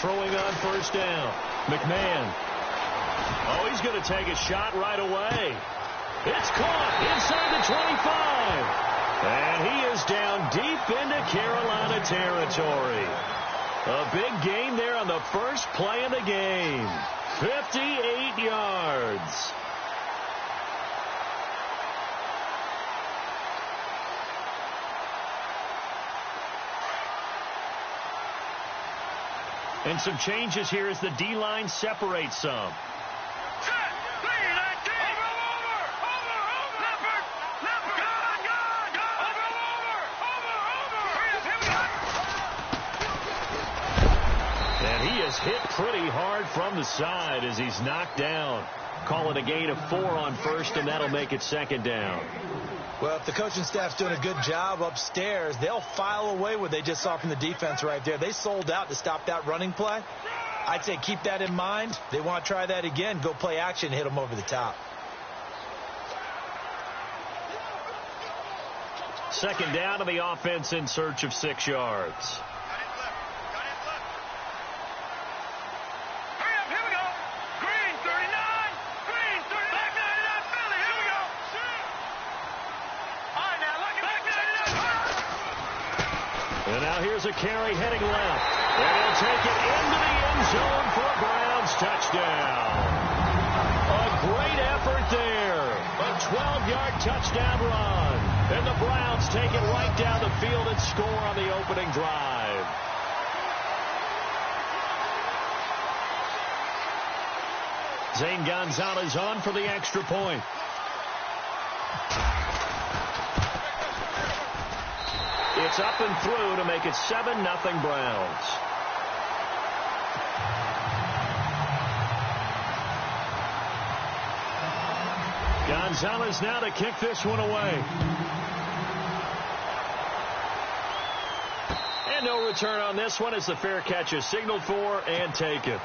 throwing on first down. McMahon. Oh, he's going to take a shot right away. It's caught inside the 25. And he is down deep into Carolina territory. A big gain there on the first play of the game. 58 yards. And some changes here as the D-line separates some. And he is hit pretty hard from the side as he's knocked down. Call it a gain of 4 on first, and that'll make it second down. Well, if the coaching staff's doing a good job upstairs, they'll file away what they just saw from the defense right there. They sold out to stop that running play. I'd say keep that in mind. They want to try that again. Go play action, hit them over the top. Second down to the offense in search of 6 yards. And now here's a carry heading left. And he'll take it into the end zone for a Browns touchdown. A great effort there. A 12-yard touchdown run. And the Browns take it right down the field and score on the opening drive. Zane Gonzalez on for the extra point. It's up and through to make it 7-0 Browns. Gonzalez now to kick this one away. And no return on this one as the fair catch is signaled for and taken.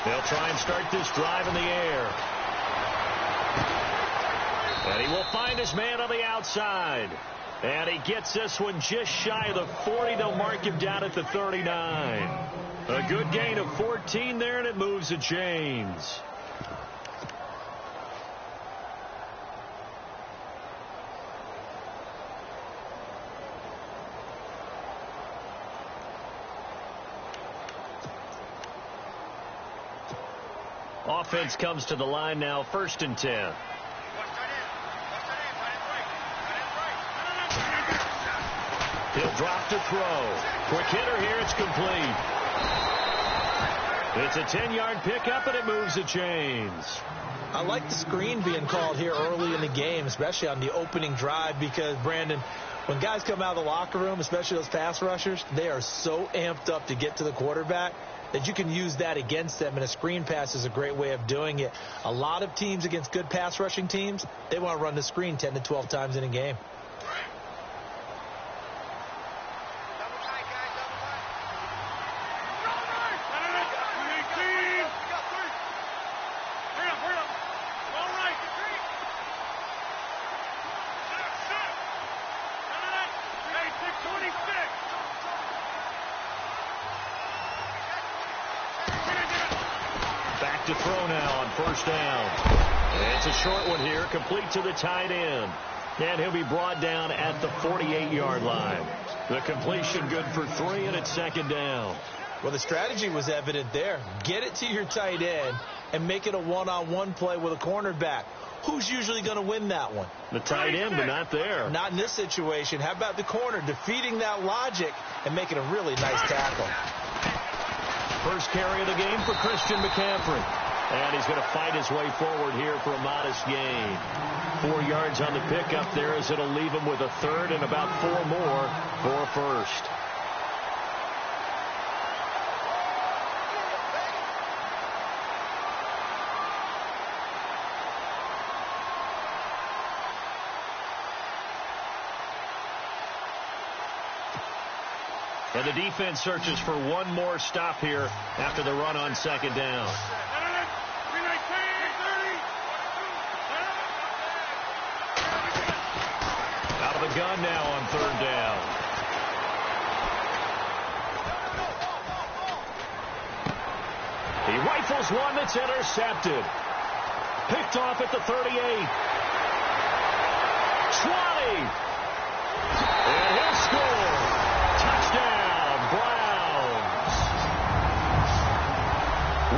They'll try and start this drive in the air. And he will find his man on the outside. And he gets this one just shy of the 40. They'll mark him down at the 39. A good gain of 14 there, and it moves the chains. Offense comes to the line now, 1st and 10. He'll drop to throw. Quick hitter here, it's complete. It's a 10-yard pickup, and it moves the chains. I like the screen being called here early in the game, especially on the opening drive, because, Brandon, when guys come out of the locker room, especially those pass rushers, they are so amped up to get to the quarterback that you can use that against them, and a screen pass is a great way of doing it. A lot of teams against good pass rushing teams, they want to run the screen 10 to 12 times in a game. Back to throw now on first down. It's a short one here, complete to the tight end. And he'll be brought down at the 48-yard line. The completion good for 3, and it's second down. Well, the strategy was evident there. Get it to your tight end and make it a one-on-one play with a cornerback. Who's usually going to win that one? The tight end, but not there. Not in this situation. How about the corner defeating that logic and making a really nice tackle? First carry of the game for Christian McCaffrey. And he's going to fight his way forward here for a modest gain. 4 yards on the pickup there as it'll leave him with a third and about 4 more for a first. And the defense searches for one more stop here after the run on second down. Out of the gun now on third down. He rifles one that's intercepted. Picked off at the 38. 20. And he'll score. Touchdown, Browns.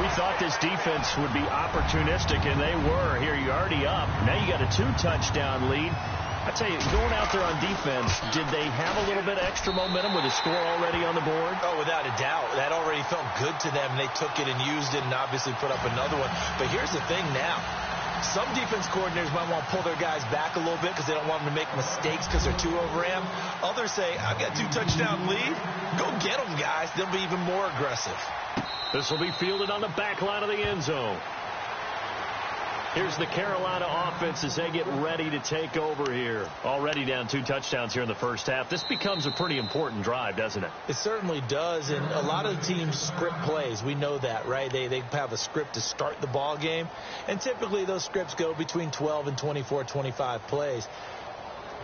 We thought this defense would be opportunistic, and they were. Here, you're already up. Now you got a 2-touchdown lead. I tell you, going out there on defense, did they have a little bit of extra momentum with a score already on the board? Oh, without a doubt. That already felt good to them. They took it and used it and obviously put up another one. But here's the thing now. Some defense coordinators might want to pull their guys back a little bit because they don't want them to make mistakes because they're too overramped. Others say, I've got 2-touchdown lead. Go get them, guys. They'll be even more aggressive. This will be fielded on the back line of the end zone. Here's the Carolina offense as they get ready to take over here. Already down 2 touchdowns here in the first half. This becomes a pretty important drive, doesn't it? It certainly does, and a lot of the teams script plays. We know that, right? They have a script to start the ball game, and typically those scripts go between 12 and 24, 25 plays.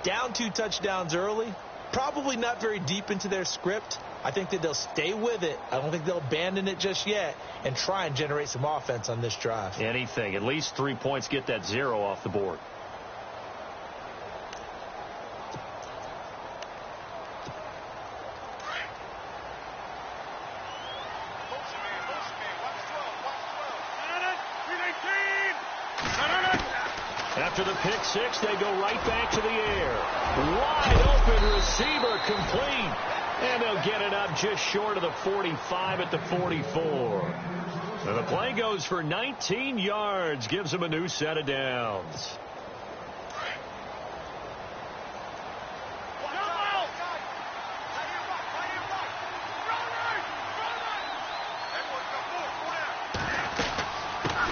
Down 2 touchdowns early, probably not very deep into their script. I think that they'll stay with it. I don't think they'll abandon it just yet and try and generate some offense on this drive. Anything. At least 3 points, get that 0 off the board. After the pick six, they go right back to the air. Wide open receiver, complete. And they'll get it up just short of the 45 at the 44. And the play goes for 19 yards, gives them a new set of downs.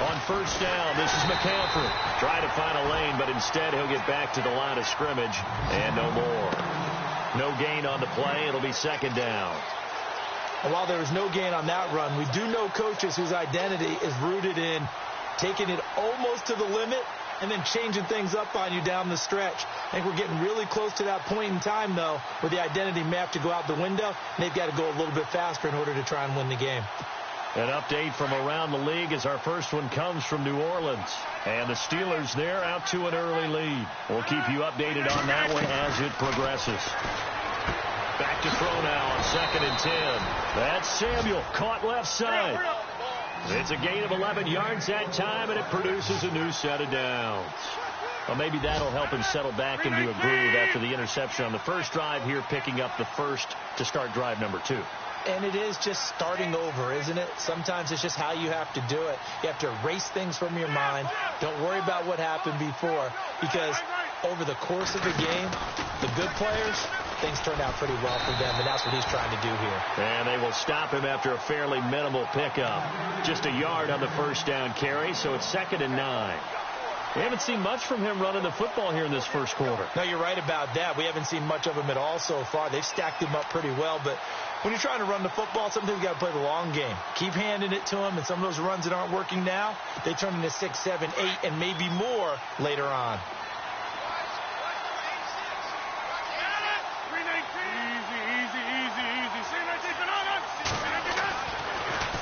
On first down, this is McCaffrey. Trying to find a lane, but instead he'll get back to the line of scrimmage and no more. No gain on the play. It'll be second down. And while there was no gain on that run, we do know coaches whose identity is rooted in taking it almost to the limit and then changing things up on you down the stretch. I think we're getting really close to that point in time, though, where the identity may have to go out the window, and they've got to go a little bit faster in order to try and win the game. An update from around the league as our first one comes from New Orleans. And the Steelers there out to an early lead. We'll keep you updated on that one as it progresses. Back to throw now on 2nd and 10. That's Samuel, caught left side. It's a gain of 11 yards that time, and it produces a new set of downs. Well, maybe that'll help him settle back into a groove after the interception on the first drive here, picking up the first to start drive number 2. And it is just starting over, isn't it? Sometimes it's just how you have to do it. You have to erase things from your mind. Don't worry about what happened before, because over the course of the game, the good players, things turned out pretty well for them, and that's what he's trying to do here. And they will stop him after a fairly minimal pickup. Just a yard on the first down carry, so it's 2nd and 9. We haven't seen much from him running the football here in this first quarter. No, you're right about that. We haven't seen much of him at all so far. They've stacked him up pretty well, but when you're trying to run the football, sometimes you got to play the long game. Keep handing it to him, and some of those runs that aren't working now, they turn into 6, 7, 8, and maybe more later on.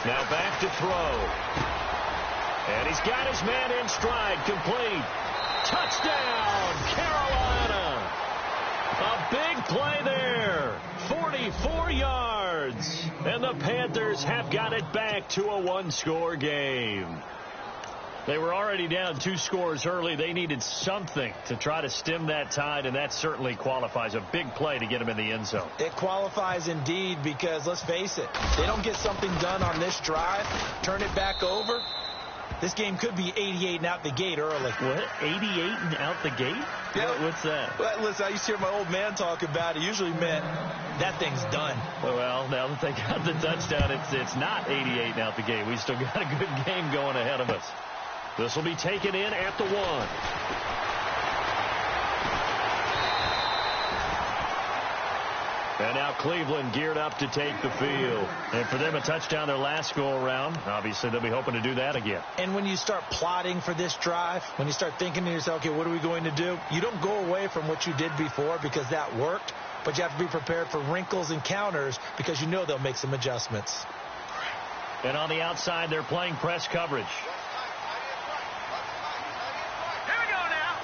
Now back to throw. And he's got his man in stride, complete. Touchdown, Carolina. A big play there. 44 yards. And the Panthers have got it back to a one-score game. They were already down 2 scores early. They needed something to try to stem that tide, and that certainly qualifies. A big play to get them in the end zone. It qualifies indeed, because let's face it, they don't get something done on this drive, turn it back over, This game could be 88 and out the gate early. What? 88 and out the gate? Yeah. What's that? Well, listen, I used to hear my old man talk about it. Usually meant that thing's done. Well, now that they got the touchdown, it's not 88 and out the gate. We still got a good game going ahead of us. This will be taken in at the 1. And now Cleveland geared up to take the field. And for them, a touchdown their last go-around. Obviously, they'll be hoping to do that again. And when you start plotting for this drive, when you start thinking to yourself, okay, what are we going to do? You don't go away from what you did before because that worked, but you have to be prepared for wrinkles and counters because you know they'll make some adjustments. And on the outside, they're playing press coverage. Here we go now.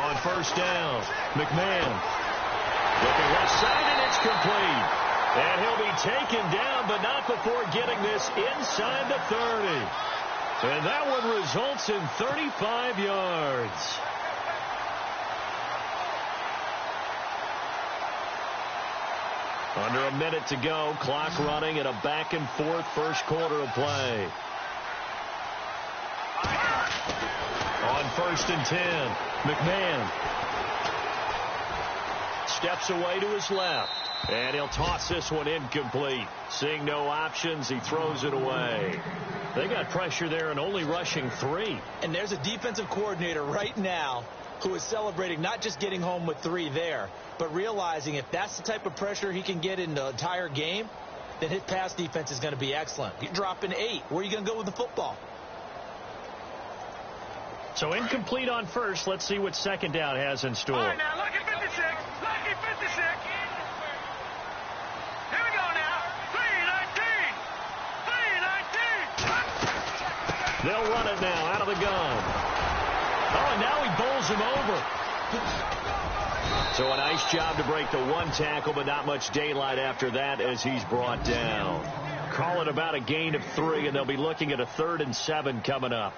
On first down, McMahon. Looking left side, and it's complete. And he'll be taken down, but not before getting this inside the 30. And that one results in 35 yards. Under a minute to go, clock running, and a back-and-forth first quarter of play. On first and 10, McMahon steps away to his left, and he'll toss this one incomplete. Seeing no options, he throws it away. They got pressure there and only rushing 3. And there's a defensive coordinator right now who is celebrating not just getting home with 3 there, but realizing if that's the type of pressure he can get in the entire game, then his pass defense is going to be excellent. You're dropping 8. Where are you going to go with the football? So incomplete on first. Let's see what second down has in store. All right, now, lucky 56. Lucky 56. Here we go now. 319. 319. They'll run it now out of the gun. Oh, and now he bowls him over. So a nice job to break the 1 tackle, but not much daylight after that as he's brought down. Call it about a gain of 3, and they'll be looking at a 3rd and 7 coming up.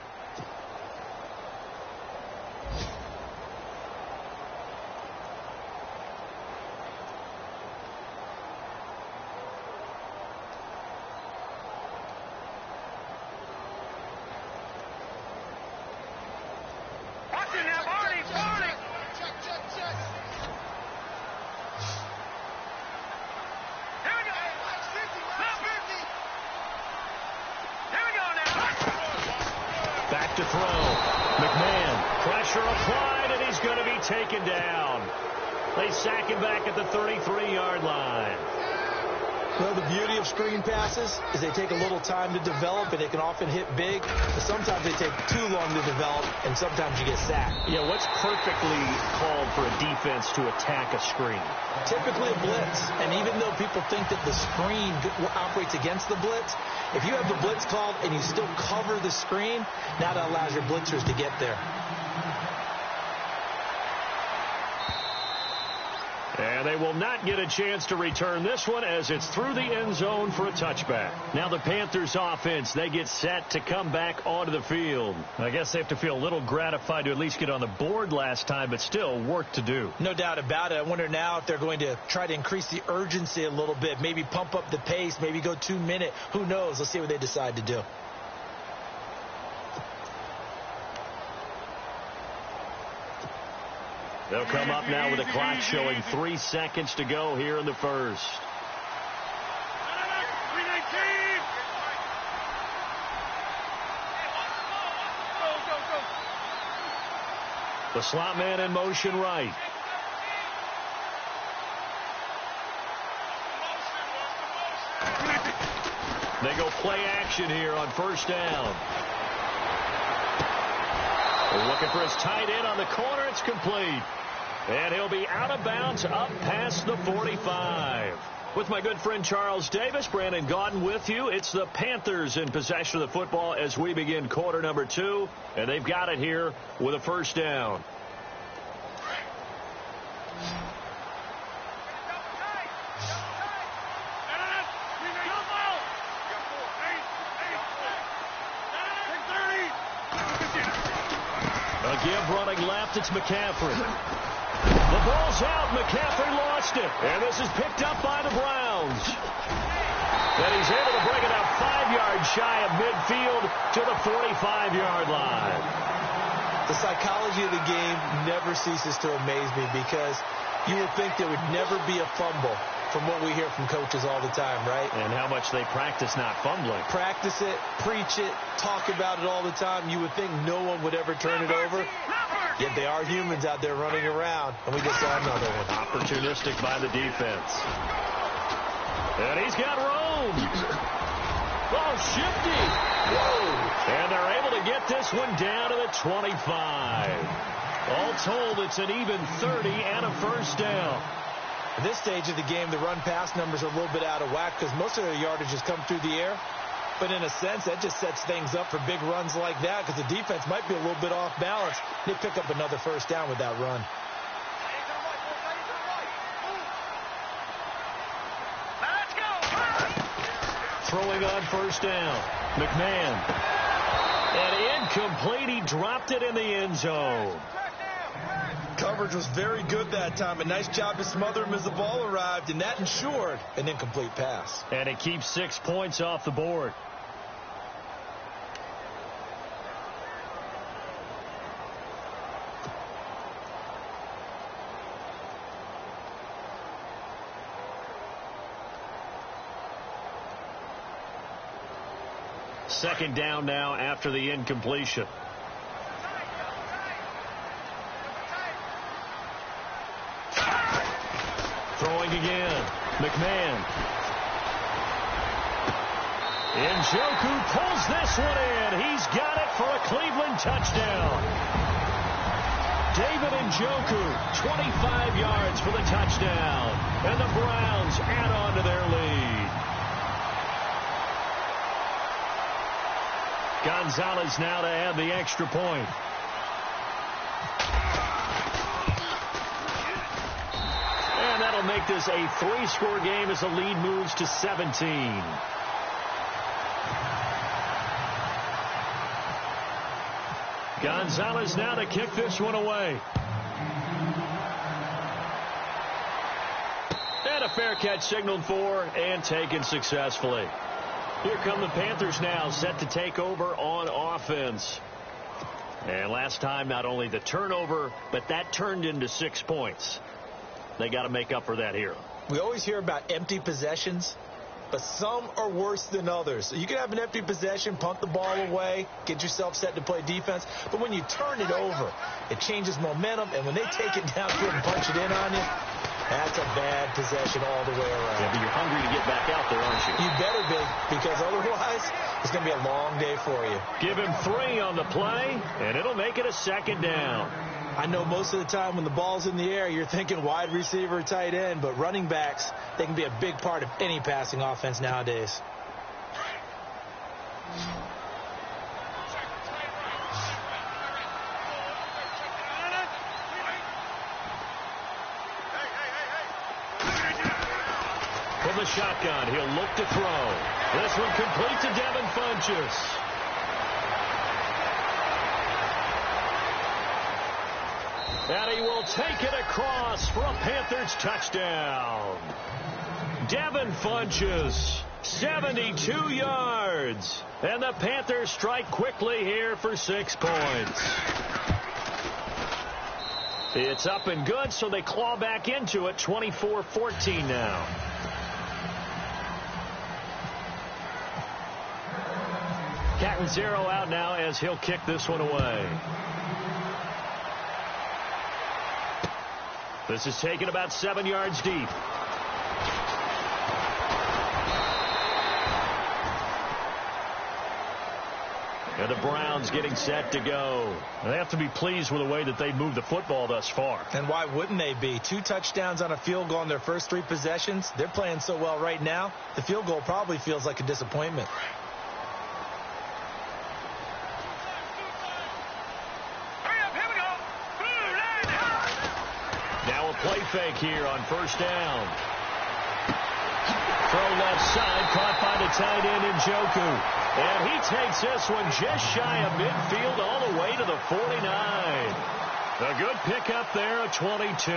To throw. McMahon, pressure applied, and he's going to be taken down. They sack him back at the 33-yard line. Well, the beauty of screen passes is they take a little time to develop, and they can often hit big. But sometimes they take too long to develop, and sometimes you get sacked. Yeah, what's perfectly called for a defense to attack a screen? Typically a blitz. And even though people think that the screen operates against the blitz, if you have the blitz called and you still cover the screen, now that allows your blitzers to get there. And they will not get a chance to return this one as it's through the end zone for a touchback. Now the Panthers offense, they get set to come back onto the field. I guess they have to feel a little gratified to at least get on the board last time, but still work to do. No doubt about it. I wonder now if they're going to try to increase the urgency a little bit, maybe pump up the pace, maybe go 2 minute. Who knows? Let's see what they decide to do. They'll come up now with a clock showing 3 seconds to go here in the first. The slot man in motion right. They go play action here on first down. They're looking for his tight end on the corner. It's complete. And he'll be out of bounds up past the 45. With my good friend Charles Davis, Brandon Gaudin with you. It's the Panthers in possession of the football as we begin quarter number 2. And they've got it here with a first down. A give running left, it's McCaffrey. The ball's out. McCaffrey lost it. And this is picked up by the Browns. And he's able to bring it up 5 yards shy of field to the 45-yard line. The psychology of the game never ceases to amaze me because you would think there would never be a fumble from what we hear from coaches all the time, right? And how much they practice not fumbling. Practice it, preach it, talk about it all the time. You would think no one would ever turn it over. Yet they are humans out there running around, and we just saw another one. Opportunistic by the defense. And he's got room. Oh, shifty. Whoa. And they're able to get this one down to the 25. All told, it's an even 30 and a first down. At this stage of the game, the run-pass numbers are a little bit out of whack because most of their yardage has come through the air. But in a sense, that just sets things up for big runs like that because the defense might be a little bit off balance. They pick up another first down with that run. Throwing on first down. McMahon. And incomplete. He dropped it in the end zone. Coverage was very good that time. A nice job to smother him as the ball arrived, and that ensured an incomplete pass. And it keeps 6 points off the board. Second down now after the incompletion. Throwing again. McMahon. Njoku pulls this one in. He's got it for a Cleveland touchdown. David Njoku, 25 yards for the touchdown. And the Browns add on to their lead. Gonzalez now to add the extra point. And that'll make this a 3-score game as the lead moves to 17. Gonzalez now to kick this one away. And a fair catch signaled for and taken successfully. Here come the Panthers now, set to take over on offense. And last time, not only the turnover, but that turned into 6 points. They got to make up for that here. We always hear about empty possessions, but some are worse than others. You can have an empty possession, punt the ball away, get yourself set to play defense. But when you turn it over, it changes momentum. And when they take it downfield and punch it in on you, that's a bad possession all the way around. Yeah, but you're hungry to get back out there, aren't you? You better be, because otherwise it's going to be a long day for you. Give him 3 on the play, and it'll make it a second down. I know most of the time when the ball's in the air, you're thinking wide receiver, tight end, but running backs, they can be a big part of any passing offense nowadays. From the shotgun, he'll look to throw. This one complete to Devin Funchess. And he will take it across for a Panthers touchdown. Devin Funchess, 72 yards. And the Panthers strike quickly here for 6 points. It's up and good, so they claw back into it, 24-14 now. Catanzaro out now as he'll kick this one away. This is taken about 7 yards deep. And the Browns getting set to go. They have to be pleased with the way that they moved the football thus far. And why wouldn't they be? 2 touchdowns on a field goal in their first 3 possessions. They're playing so well right now, the field goal probably feels like a disappointment. Now a play fake here on first down. Throw left side, caught by the tight end Njoku. And he takes this one just shy of midfield all the way to the 49. A good pickup there at 22.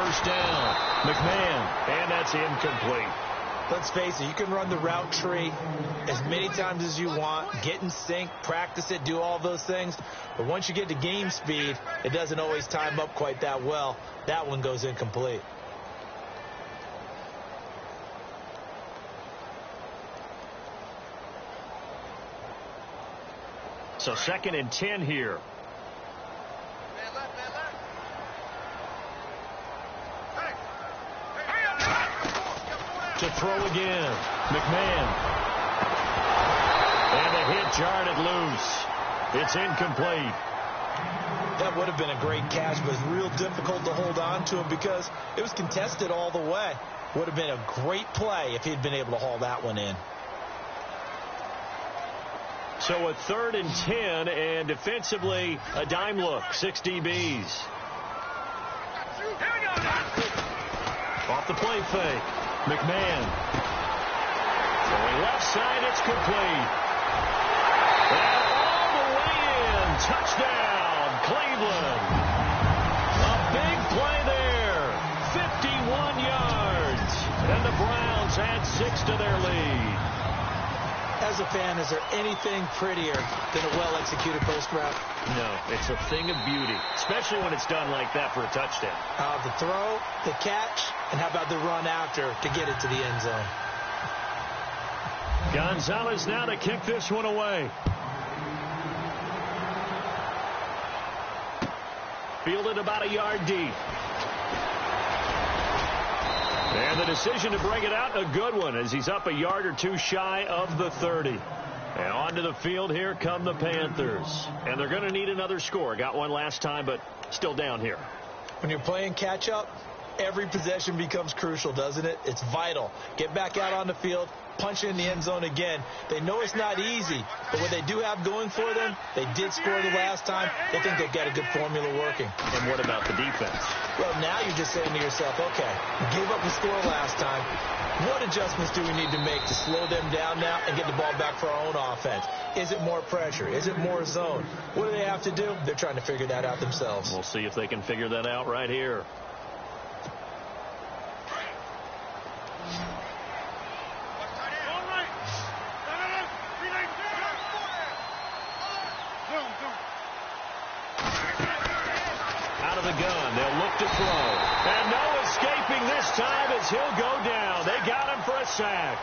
first down. McMahon, and that's incomplete. Let's face it, you can run the route tree as many times as you want, get in sync, practice it, do all those things. But once you get to game speed, it doesn't always time up quite that well. That one goes incomplete. So 2nd and 10 here. To throw again. McMahon. And the hit jarred it loose. It's incomplete. That would have been a great catch, but it's real difficult to hold on to him because it was contested all the way. Would have been a great play if he'd been able to haul that one in. So a 3rd and 10, and defensively a dime look. 6 DBs. Off the play fake. McMahon. Throwing left side, it's complete. And all the way in. Touchdown, Cleveland. A big play there. 51 yards. And the Browns add 6 to their lead. As a fan, is there anything prettier than a well-executed post route? No, it's a thing of beauty, especially when it's done like that for a touchdown. The throw, the catch, and how about the run after to get it to the end zone? Gonzalez now to kick this one away. Fielded about a yard deep. And the decision to bring it out, a good one, as he's up a yard or two shy of the 30. And onto the field, here come the Panthers. And they're going to need another score. Got one last time, but still down here. When you're playing catch-up, every possession becomes crucial, doesn't it? It's vital. Get back out on the field, punch in the end zone again. They know it's not easy, but what they do have going for them, they did score the last time. They think they've got a good formula working. And what about the defense? Well, now you're just saying to yourself, okay, gave up the score last time. What adjustments do we need to make to slow them down now and get the ball back for our own offense? Is it more pressure? Is it more zone? What do they have to do? They're trying to figure that out themselves. We'll see if they can figure that out right here. Out of the gun, they'll look to throw. And no escaping this time as he'll go down. They got him for a sack.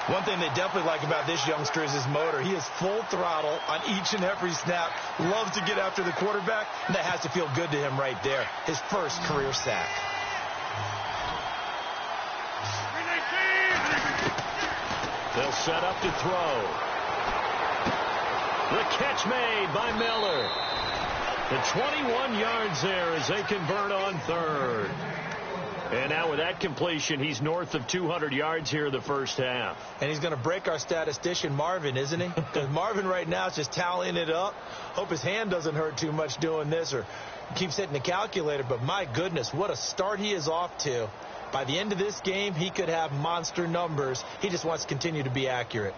One thing they definitely like about this youngster is his motor. He is full throttle on each and every snap. Loves to get after the quarterback, and that has to feel good to him right there. His first career sack. They'll set up to throw. The catch made by Miller. The 21 yards there as they convert on 3rd. And now with that completion, he's north of 200 yards here in the first half. And he's going to break our statistician, Marvin, isn't he? Because Marvin right now is just tallying it up. Hope his hand doesn't hurt too much doing this or keeps hitting the calculator. But my goodness, what a start he is off to. By the end of this game, he could have monster numbers. He just wants to continue to be accurate.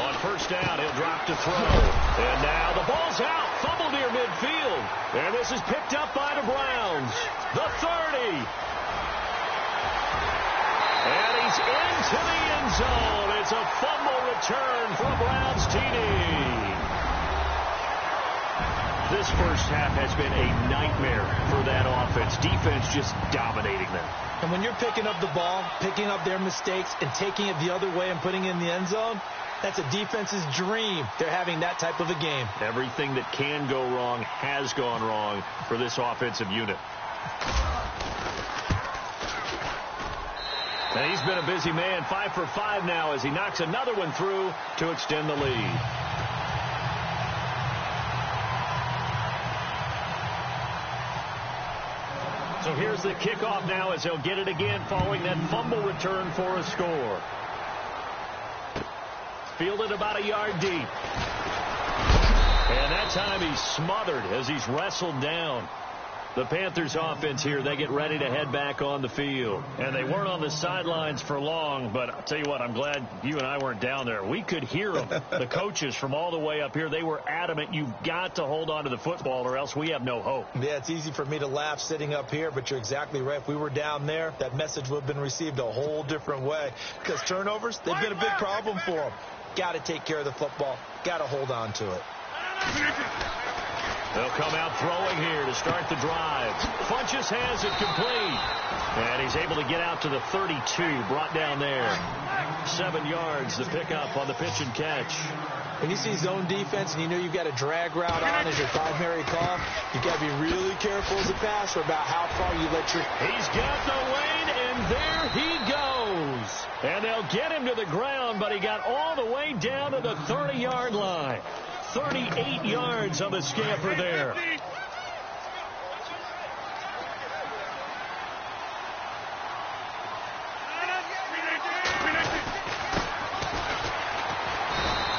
On first down, he'll drop to throw. And now the ball's out. Fumble near midfield. And this is picked up by the Browns. The 30. And he's into the end zone. It's a fumble return for a Browns TD. This first half has been a nightmare for that offense. Defense just dominating them. And when you're picking up the ball, picking up their mistakes, and taking it the other way and putting it in the end zone, that's a defense's dream. They're having that type of a game. Everything that can go wrong has gone wrong for this offensive unit. And he's been a busy man, 5 for 5 now as he knocks another one through to extend the lead. So here's the kickoff now as they'll get it again following that fumble return for a score. Fielded about a yard deep. And that time he's smothered as he's wrestled down. The Panthers offense here, they get ready to head back on the field. And they weren't on the sidelines for long, but I'll tell you what, I'm glad you and I weren't down there. We could hear them. The coaches from all the way up here, they were adamant, you've got to hold on to the football or else we have no hope. Yeah, it's easy for me to laugh sitting up here, but you're exactly right. If we were down there, that message would have been received a whole different way. Because turnovers, they've been a big problem for them. Got to take care of the football. Got to hold on to it. They'll come out throwing here to start the drive. Funchess has it complete. And he's able to get out to the 32, brought down there. 7 yards, the pickup on the pitch and catch. When you see zone defense and you know you've got a drag route on as your primary call, you've got to be really careful as a passer about how far you let your... He's got the lane, and there he goes. And they'll get him to the ground, but he got all the way down to the 30-yard line. 38 yards on the scamper there.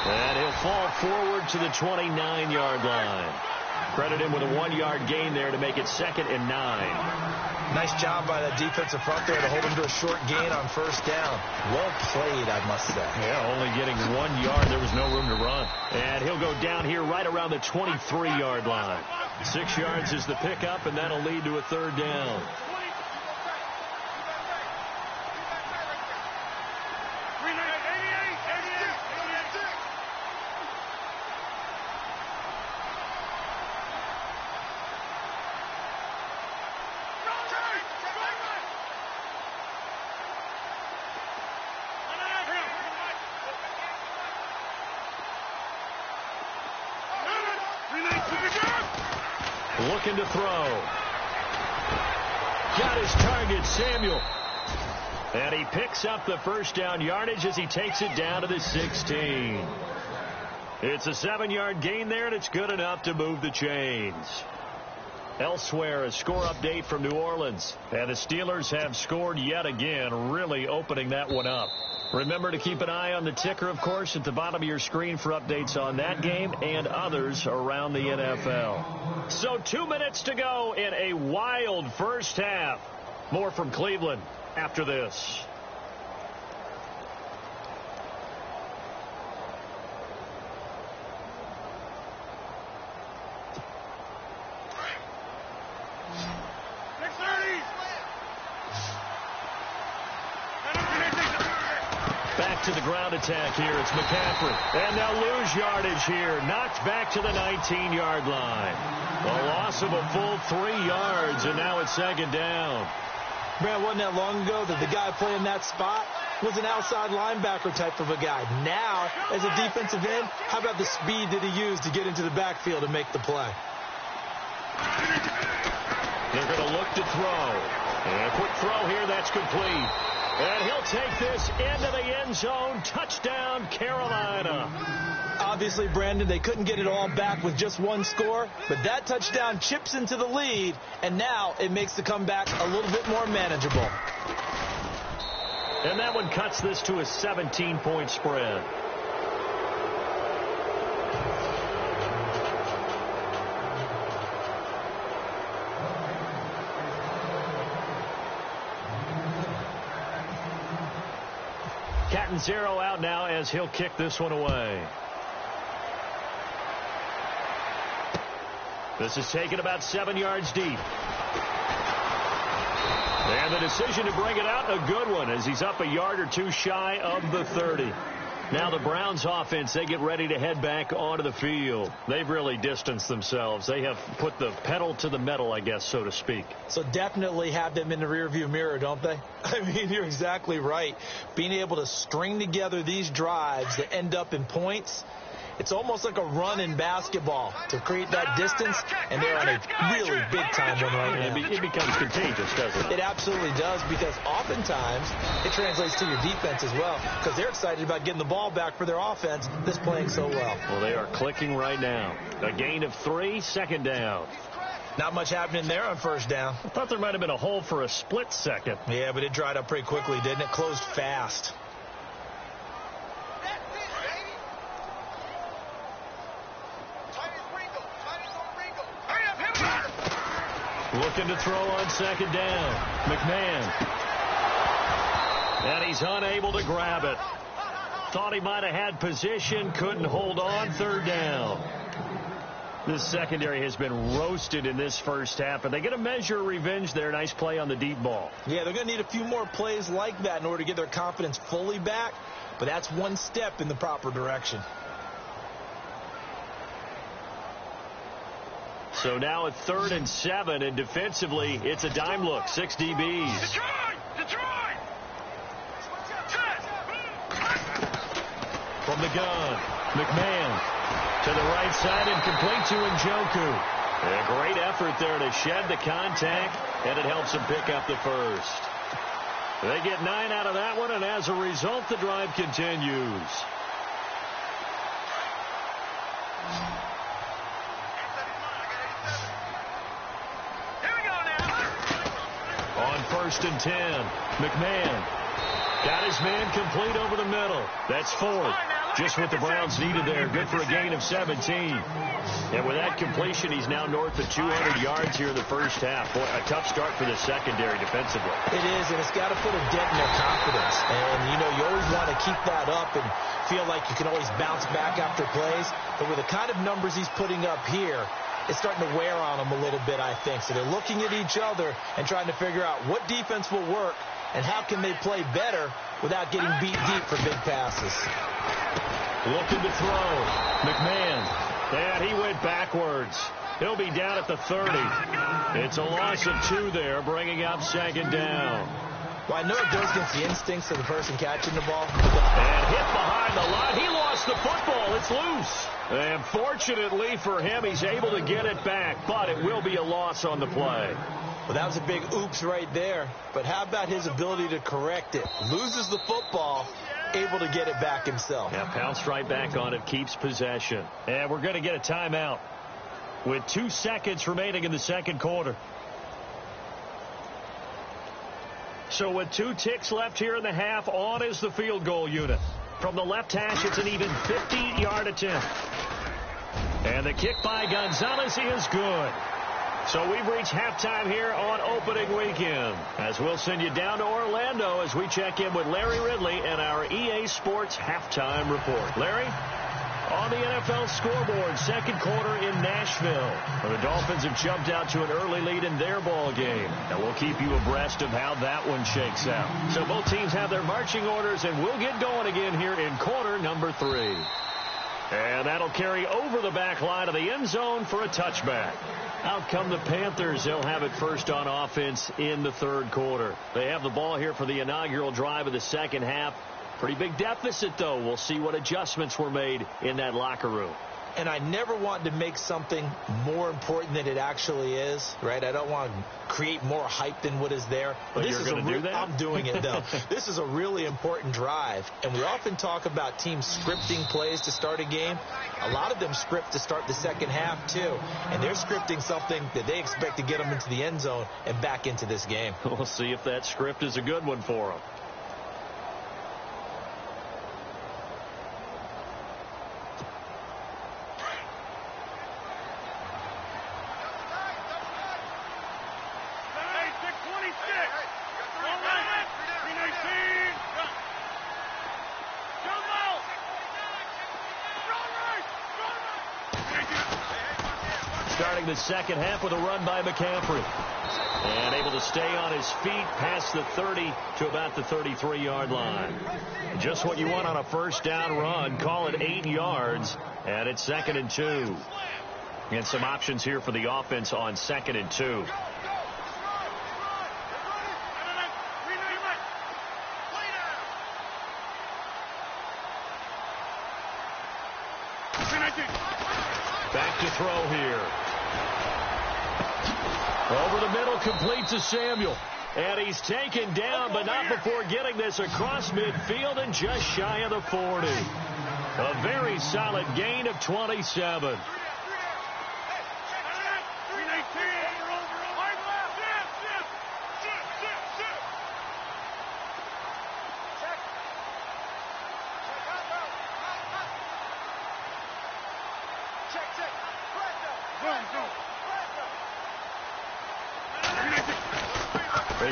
And he'll fall forward to the 29-yard line. Credit him with a 1-yard gain there to make it 2nd and 9. Nice job by that defensive front there to hold him to a short gain on first down. Well played, I must say. Yeah, only getting 1 yard. There was no room to run. And he'll go down here right around the 23-yard line. 6 yards is the pickup, and that'll lead to a 3rd down. Looking to throw. Got his target, Samuel. And he picks up the first down yardage as he takes it down to the 16. It's a 7-yard gain there, and it's good enough to move the chains. Elsewhere, a score update from New Orleans. And the Steelers have scored yet again, really opening that one up. Remember to keep an eye on the ticker, of course, at the bottom of your screen for updates on that game and others around the NFL. So 2 minutes to go in a wild first half. More from Cleveland after this. Back to the ground attack here. It's McCaffrey. And they'll lose yardage here. Knocked back to the 19-yard line. A loss of a full 3 yards, and now it's 2nd down. Brad, wasn't that long ago that the guy playing that spot was an outside linebacker type of a guy. Now, as a defensive end, how about the speed that he used to get into the backfield and make the play? They're going to look to throw. And a quick throw here. That's complete. And he'll take this into the end zone. Touchdown, Carolina. Obviously, Brandon, they couldn't get it all back with just one score, but that touchdown chips into the lead, and now it makes the comeback a little bit more manageable. And that one cuts this to a 17-point spread. Zero out now as he'll kick this one away. This is taken about 7 yards deep. And the decision to bring it out, a good one, as he's up a yard or two shy of the 30. Now the Browns offense, they get ready to head back onto the field. They've really distanced themselves. They have put the pedal to the metal, I guess, so to speak. So definitely have them in the rearview mirror, don't they? I mean, you're exactly right. Being able to string together these drives that end up in points, it's almost like a run in basketball to create that distance, and they're on a really big-time one right now. It becomes contagious, doesn't it? It absolutely does, because oftentimes it translates to your defense as well, because they're excited about getting the ball back for their offense that's playing so well. Well, they are clicking right now. A gain of 3, 2nd down. Not much happening there on first down. I thought there might have been a hole for a split second. Yeah, but it dried up pretty quickly, didn't it? Closed fast. Looking to throw on second down. McMahon. And he's unable to grab it. Thought he might have had position. Couldn't hold on. Third down. This secondary has been roasted in this first half, and they get a measure of revenge there. Nice play on the deep ball. Yeah, they're going to need a few more plays like that in order to get their confidence fully back, but that's one step in the proper direction. So now at 3rd and 7, and defensively, it's a dime look. 6 DBs. Detroit! From the gun, McMahon to the right side and complete to Njoku. A great effort there to shed the contact, and it helps them pick up the first. They get 9 out of that one, and as a result, the drive continues. Here we go now. On 1st and 10, McMahon got his man complete over the middle. That's 4. Just what the Browns needed there. Good for a gain of 17. And with that completion, he's now north of 200 yards here in the first half. Boy, a tough start for the secondary defensively. It is, and it's got to put a dent in their confidence. And, you know, you always want to keep that up and feel like you can always bounce back after plays. But with the kind of numbers he's putting up here, it's starting to wear on them a little bit, I think. So they're looking at each other and trying to figure out what defense will work and how can they play better without getting beat deep for big passes. Looking to throw. McMahon. And he went backwards. He'll be down at the 30. It's a loss of 2 there, bringing up 2nd down. Well, I know it goes against the instincts of the person catching the ball. And hit behind the line. He lost the football. It's loose. And fortunately for him, he's able to get it back, but it will be a loss on the play. Well, that was a big oops right there. But how about his ability to correct it? Loses the football, able to get it back himself. Yeah, pounced right back on it, keeps possession. And we're going to get a timeout with 2 seconds remaining in the second quarter. So with 2 ticks left here in the half, on is the field goal unit. From the left hash, it's an even 50-yard attempt. And the kick by Gonzalez is good. So we've reached halftime here on opening weekend, as we'll send you down to Orlando as we check in with Larry Ridley and our EA Sports halftime report. Larry, on the NFL scoreboard, second quarter in Nashville. The Dolphins have jumped out to an early lead in their ball game, and we'll keep you abreast of how that one shakes out. So both teams have their marching orders, and we'll get going again here in quarter number 3. And that'll carry over the back line of the end zone for a touchback. Out come the Panthers. They'll have it first on offense in the third quarter. They have the ball here for the inaugural drive of the second half. Pretty big deficit, though. We'll see what adjustments were made in that locker room. And I never want to make something more important than it actually is, right? I don't want to create more hype than what is there. But you're going to do that? I'm doing it, though. This is a really important drive. And we often talk about teams scripting plays to start a game. A lot of them script to start the second half, too. And they're scripting something that they expect to get them into the end zone and back into this game. We'll see if that script is a good one for them. Starting the second half with a run by McCaffrey. And able to stay on his feet past the 30 to about the 33-yard line. Just what you want on a first down run. Call it 8 yards. And it's 2nd and 2. And some options here for the offense on 2nd and 2. Back to throw here. Over the middle, complete to Samuel. And he's taken down, but not before getting this across midfield and just shy of the 40. A very solid gain of 27.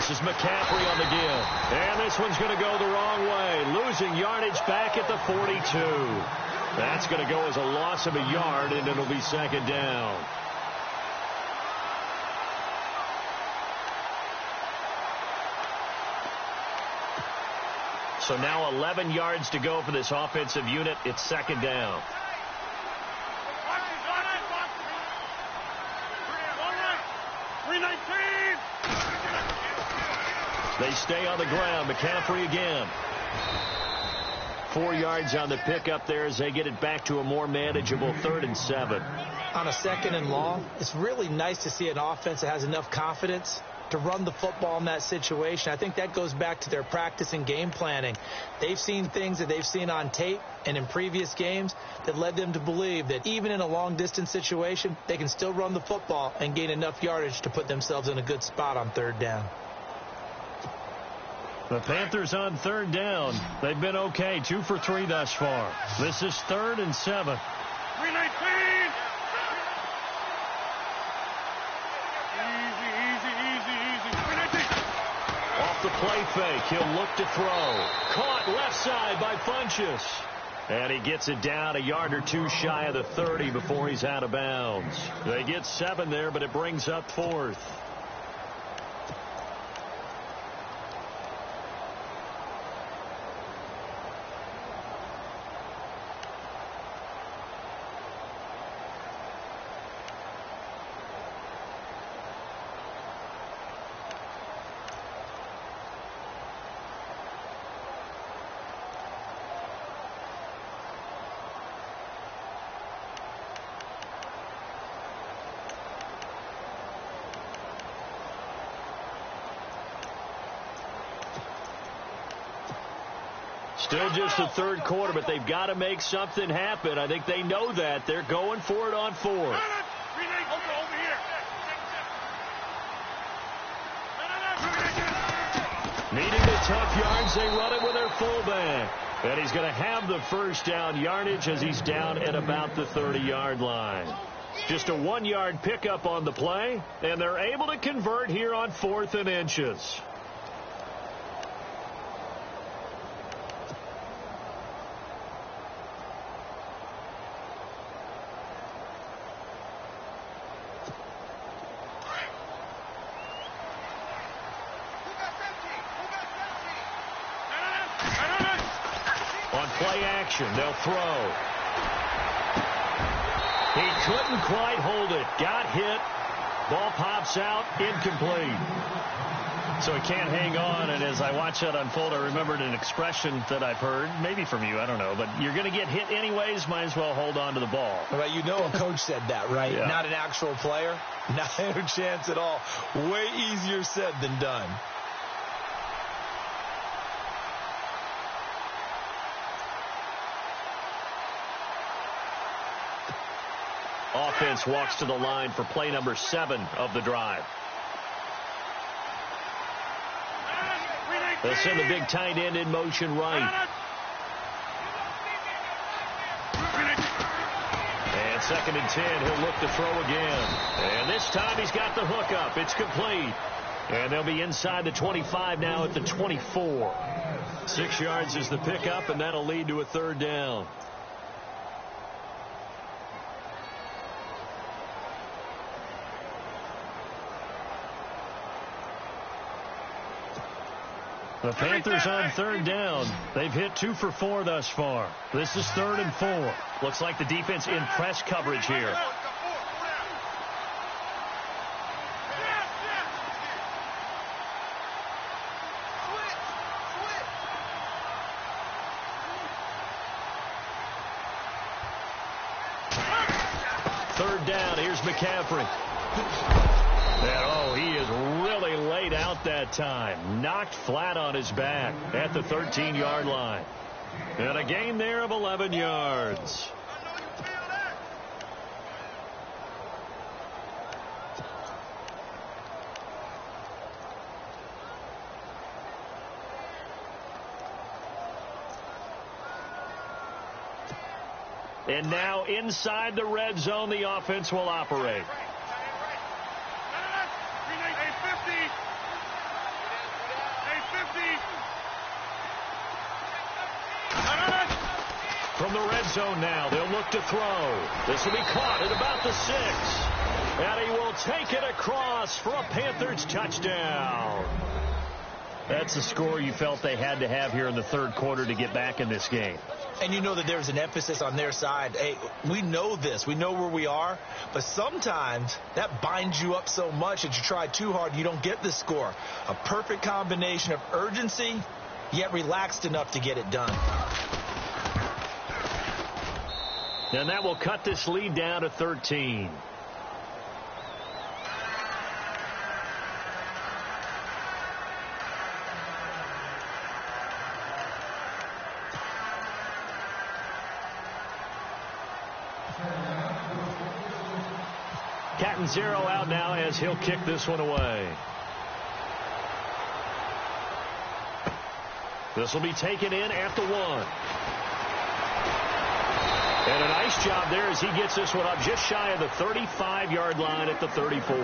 This is McCaffrey on the give. And this one's going to go the wrong way. Losing yardage back at the 42. That's going to go as a loss of a yard, and it'll be second down. So now 11 yards to go for this offensive unit. It's second down. They stay on the ground. McCaffrey again. 4 yards on the pickup there as they get it back to a more manageable 3rd and 7. On a 2nd and long, it's really nice to see an offense that has enough confidence to run the football in that situation. I think that goes back to their practice and game planning. They've seen things that they've seen on tape and in previous games that led them to believe that even in a long-distance situation, they can still run the football and gain enough yardage to put themselves in a good spot on 3rd down. The Panthers on 3rd down. They've been okay, 2 for 3 thus far. This is 3rd and 7. 319. Easy. 319. Off the play fake, he'll look to throw. Caught left side by Funchess. And he gets it down a yard or two shy of the 30 before he's out of bounds. They get 7 there, but it brings up 4th. Still just the 3rd quarter, but they've got to make something happen. I think they know that. They're going for it on 4th. Over here. Needing the tough yards, they run it with their fullback. And he's going to have the first down yardage as he's down at about the 30-yard line. Just a 1-yard pickup on the play, and they're able to convert here on 4th and inches. Play action. They'll throw. He couldn't quite hold it. Got hit. Ball pops out. Incomplete. So he can't hang on. And as I watch that unfold, I remembered an expression that I've heard, maybe from you, I don't know, but you're going to get hit anyways, might as well hold on to the ball. Well, you know a coach said that, right? Yeah. Not an actual player. Not a chance at all. Way easier said than done. Offense walks to the line for play number 7 of the drive. They'll send the big tight end in motion right. And 2nd and 10, he'll look to throw again. And this time he's got the hook up. It's complete. And they'll be inside the 25 now at the 24. 6 yards is the pickup, and that'll lead to a 3rd down. The Panthers on 3rd down. They've hit 2 for 4 thus far. This is 3rd and 4. Looks like the defense in press coverage here. Third down. Here's McCaffrey. And, he is really laid out that time. Knocked flat on his back at the 13-yard line. And a gain there of 11 yards. And now inside the red zone, the offense will operate. From the red zone now, they'll look to throw. This will be caught at about the 6. And he will take it across for a Panthers touchdown. That's the score you felt they had to have here in the third quarter to get back in this game. And you know that there's an emphasis on their side. Hey, we know this. We know where we are. But sometimes that binds you up so much that you try too hard, you don't get the score. A perfect combination of urgency, yet relaxed enough to get it done. And that will cut this lead down to 13. Catanzaro out now as he'll kick this one away. This will be taken in at the 1. And a nice job there as he gets this one up just shy of the 35-yard line at the 34.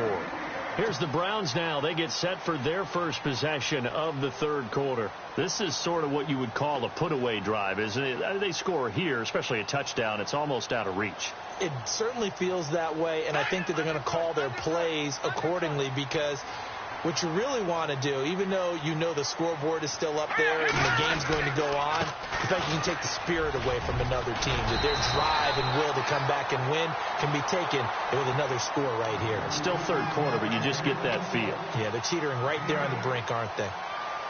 Here's the Browns now. They get set for their first possession of the third quarter. This is sort of what you would call a put-away drive, isn't it? They score here, especially a touchdown. It's almost out of reach. It certainly feels that way, and I think that they're going to call their plays accordingly, because what you really want to do, even though you know the scoreboard is still up there and the game's going to go on, in fact, you can take the spirit away from another team. That their drive and will to come back and win can be taken with another score right here. It's still third quarter, but you just get that feel. Yeah, they're teetering right there on the brink, aren't they?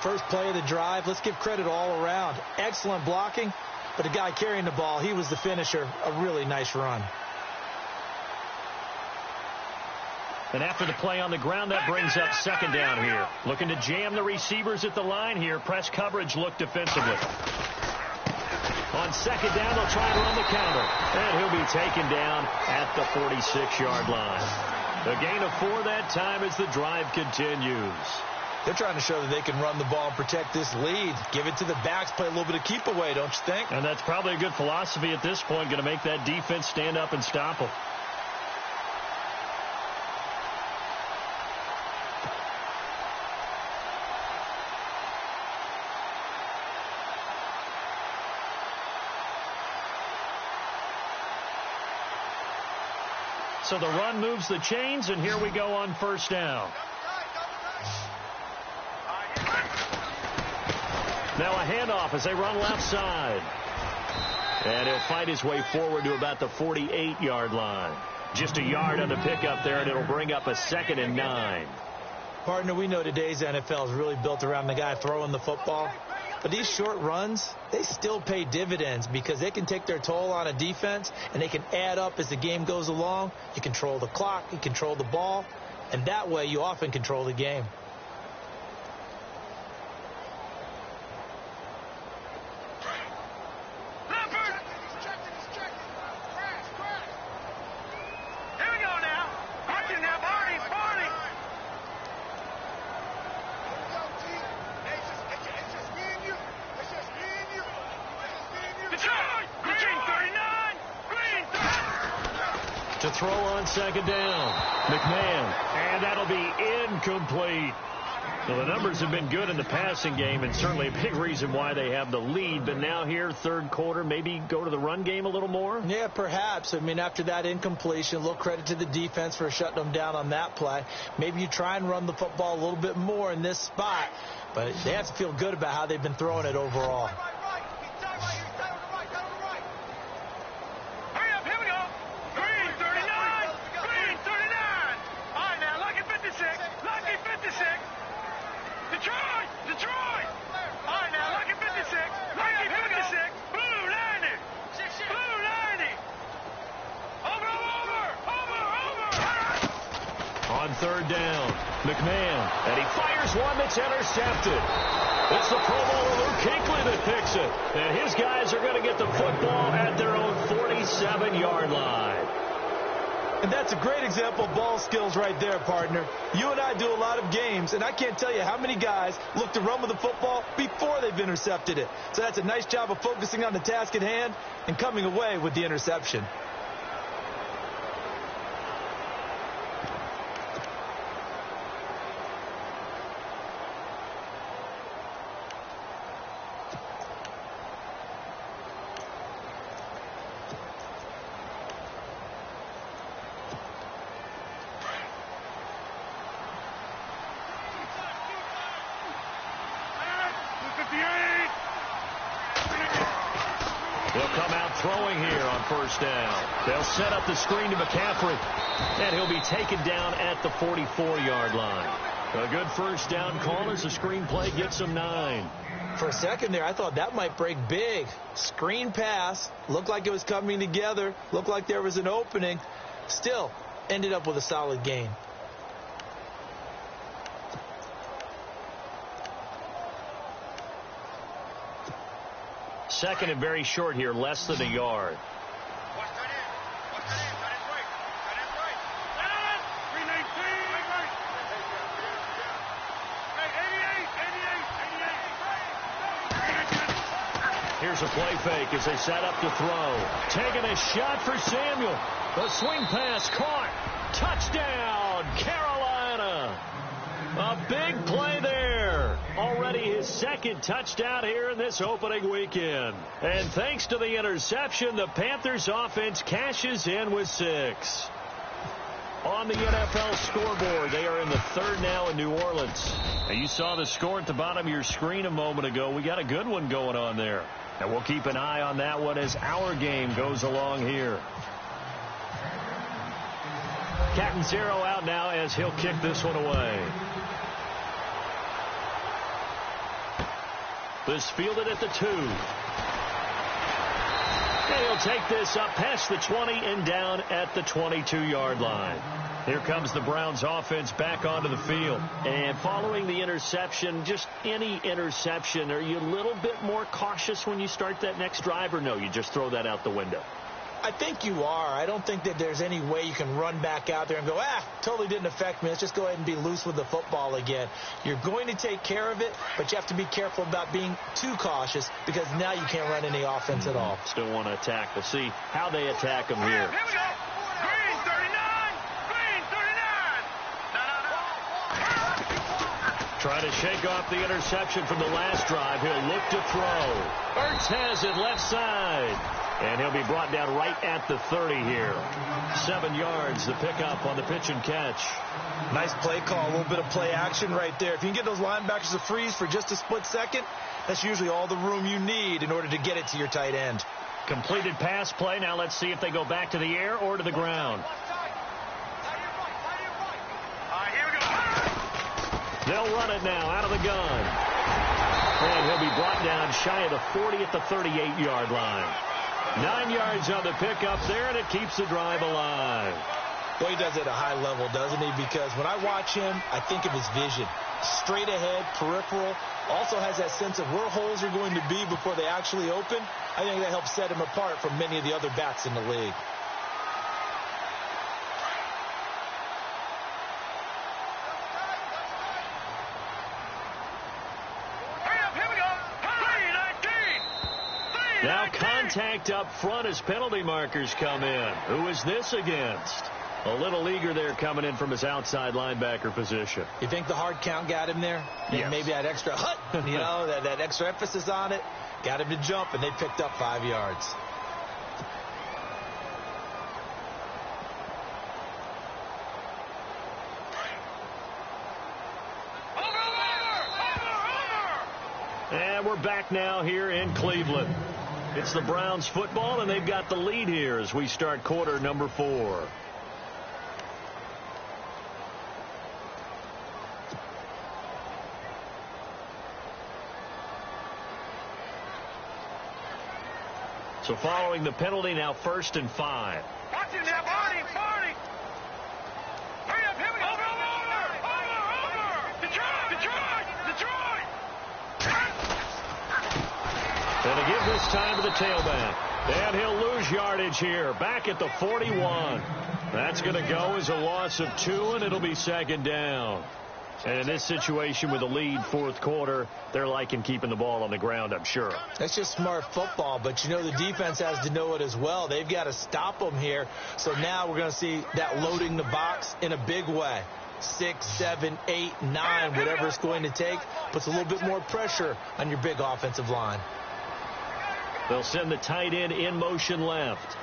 First play of the drive, let's give credit all around. Excellent blocking, but the guy carrying the ball, he was the finisher. A really nice run. And after the play on the ground, that brings up second down here. Looking to jam the receivers at the line here. Press coverage look defensively. On second down, they'll try and run the counter. And he'll be taken down at the 46-yard line. A gain of 4 that time as the drive continues. They're trying to show that they can run the ball and protect this lead. Give it to the backs, play a little bit of keep away, don't you think? And that's probably a good philosophy at this point, going to make that defense stand up and stop them. So the run moves the chains, and here we go on first down. Now a handoff as they run left side. And he'll fight his way forward to about the 48-yard line. Just a yard on the pickup there, and it'll bring up a 2nd and 9. Partner, we know today's NFL is really built around the guy throwing the football. But these short runs, they still pay dividends because they can take their toll on a defense, and they can add up as the game goes along. You control the clock, you control the ball, and that way you often control the game. To throw on second down. McMahon. And that'll be incomplete. Well, the numbers have been good in the passing game, and certainly a big reason why they have the lead. But now here, third quarter, maybe go to the run game a little more? Yeah, perhaps. I mean, after that incompletion, a little credit to the defense for shutting them down on that play. Maybe you try and run the football a little bit more in this spot. But they have to feel good about how they've been throwing it overall. Third down. McMahon. And he fires one that's intercepted. It's the Pro Bowler Luke Kuechly that picks it. And his guys are going to get the football at their own 47-yard line. And that's a great example of ball skills right there, partner. You and I do a lot of games, and I can't tell you how many guys look to run with the football before they've intercepted it. So that's a nice job of focusing on the task at hand and coming away with the interception. He'll come out throwing here on first down. They'll set up the screen to McCaffrey, and he'll be taken down at the 44-yard line. A good first down call as the screen play gets him 9. For a second there, I thought that might break big. Screen pass. Looked like it was coming together. Looked like there was an opening. Still, ended up with a solid gain. Second and very short here, less than a yard. Here's a play fake as they set up to throw. Taking a shot for Samuel. The swing pass caught. Touchdown, Carolina. A big play there. Already his second touchdown here in this opening weekend. And thanks to the interception, the Panthers offense cashes in with 6. On the NFL scoreboard, they are in the third now in New Orleans. Now, you saw the score at the bottom of your screen a moment ago. We got a good one going on there. And we'll keep an eye on that one as our game goes along here. Catanzaro out now as he'll kick this one away. This fielded at the 2. And he'll take this up past the 20 and down at the 22-yard line. Here comes the Browns offense back onto the field. And following the interception, just any interception, are you a little bit more cautious when you start that next drive, or no, you just throw that out the window? I think you are. I don't think that there's any way you can run back out there and go, totally didn't affect me. Let's just go ahead and be loose with the football again. You're going to take care of it, but you have to be careful about being too cautious because now you can't run any offense at all. Still want to attack. We'll see how they attack them here. Here we go. Green 39. Green 39. Trying to shake off the interception from the last drive. He'll look to throw. Ertz has it left side. And he'll be brought down right at the 30 here. 7 yards, the pickup on the pitch and catch. Nice play call, a little bit of play action right there. If you can get those linebackers to freeze for just a split second, that's usually all the room you need in order to get it to your tight end. Completed pass play. Now let's see if they go back to the air or to the ground. Here we go. They'll run it now out of the gun. And he'll be brought down shy of the 40 at the 38-yard line. 9 yards on the pickup there, and it keeps the drive alive. Well, he does it at a high level, doesn't he? Because when I watch him, I think of his vision. Straight ahead, peripheral. Also has that sense of where holes are going to be before they actually open. I think that helps set him apart from many of the other backs in the league. Now contact up front as penalty markers come in. Who is this against? A little leaguer there coming in from his outside linebacker position. You think the hard count got him there? Yes. Maybe that extra that extra emphasis on it got him to jump, and they picked up 5 yards. And we're back now here in Cleveland. It's the Browns football, and they've got the lead here as we start quarter number 4. So following the penalty, now 1st and 5. Watch it now, Barney. Hurry up, here we go. Over. Detroit. And to give this time to the tailback. And he'll lose yardage here. Back at the 41. That's going to go as a loss of 2, and it'll be 2nd down. And in this situation with a lead 4th quarter, they're liking keeping the ball on the ground, I'm sure. That's just smart football, but the defense has to know it as well. They've got to stop them here. So now we're going to see that loading the box in a big way. 6, 7, 8, 9, whatever it's going to take, puts a little bit more pressure on your big offensive line. They'll send the tight end in motion left.